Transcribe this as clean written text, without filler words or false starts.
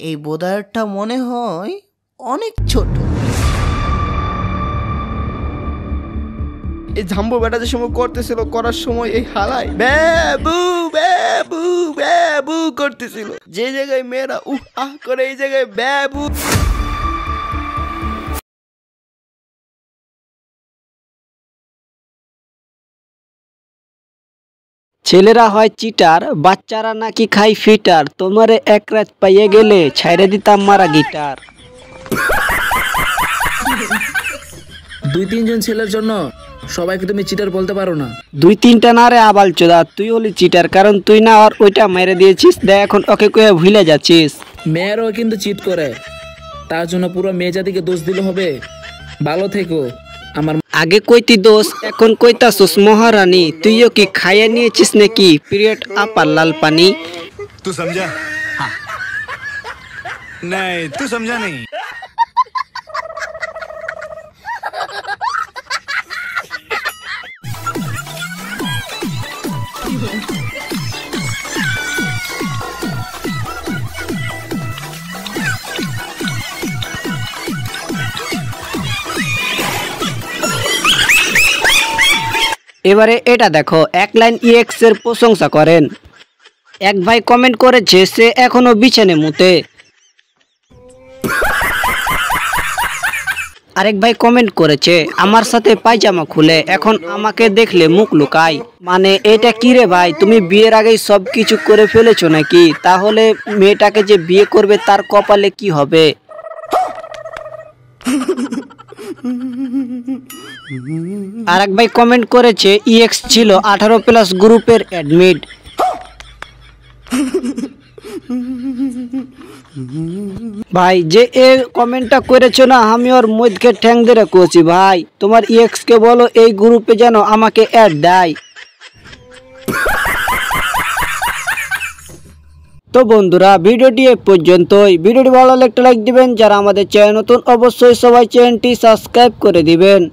এই বোদারটা মনে হয় অনেক ছোট। এই ঝাম্বু বেটা যে সময় করতেছিল, করার সময় এই হালাই ব্যাবু ব্যাবু ব্যাবু করতেছিল। যে জায়গায় মেয়েরা আহ করে, এই জায়গায় ব্যাবু। ছেলেরা হয় চিটার, বাচ্চারা নাকি খাই ফিটার। তোমারে এক রাত পাইয়ে গেলে ছাইরে দিতাম মারা গিটার। 2-3 জন ছেলের জন্য সবাইকে তুমি চিটার বলতে পারো না। 2-3টা না রে আবাল চোদা, তুই হলি চিটার, কারণ তুই না আর ওইটা মেরে দিয়েছিস। দেখ এখন ওকে কয়ে ভুলে যাচ্ছিস। মেয়েরাও কিন্তু চিট করে, তার জন্য পুরো মেয়ে জাতিকে দোষ দিলে হবে? ভালো থেকো। আমার আগে কইতি দোষ, এখন কইতাছস মহারানী। তুইও কি খাইয়ে নিয়েছিস নাকি পিরিয়ড আপার লাল পানি? तू समझा? हाँ। नहीं तू समझा नहीं। এবারে এটা দেখো, এক লাইন EX এর প্রশংসা করেন। এক ভাই কমেন্ট করেছে সে এখনো বিছানে মুতে। আরেক ভাই কমেন্ট করেছে আমার সাথে পায়জামা খুলে, এখন আমাকে দেখলে মুখ লুকায়। মানে এটা কি রে ভাই, তুমি বিয়ের আগেই সব কিছু করে ফেলেছো নাকি? তাহলে মেয়েটাকে যে বিয়ে করবে তার কপালে কি হবে? আরেক ভাই কমেন্ট করেছে EX ছিল 18+ গ্রুপের অ্যাডমিট। ভাই যে এ কমেন্টটা করেছো না, আমি ওর মধ্যে ঠ্যাং ধরে কইছি ভাই, তোমার EX কে বলো এই গ্রুপে যেন আমাকে অ্যাড দেয়। তো বন্ধুরা ভিডিওটি এ পর্যন্তই। ভিডিওটি ভালো লাগলে একটা লাইক দিবেন, যারা আমাদের চ্যানেল নতুন অবশ্যই সবাই চ্যানেলটি সাবস্ক্রাইব করে দিবেন।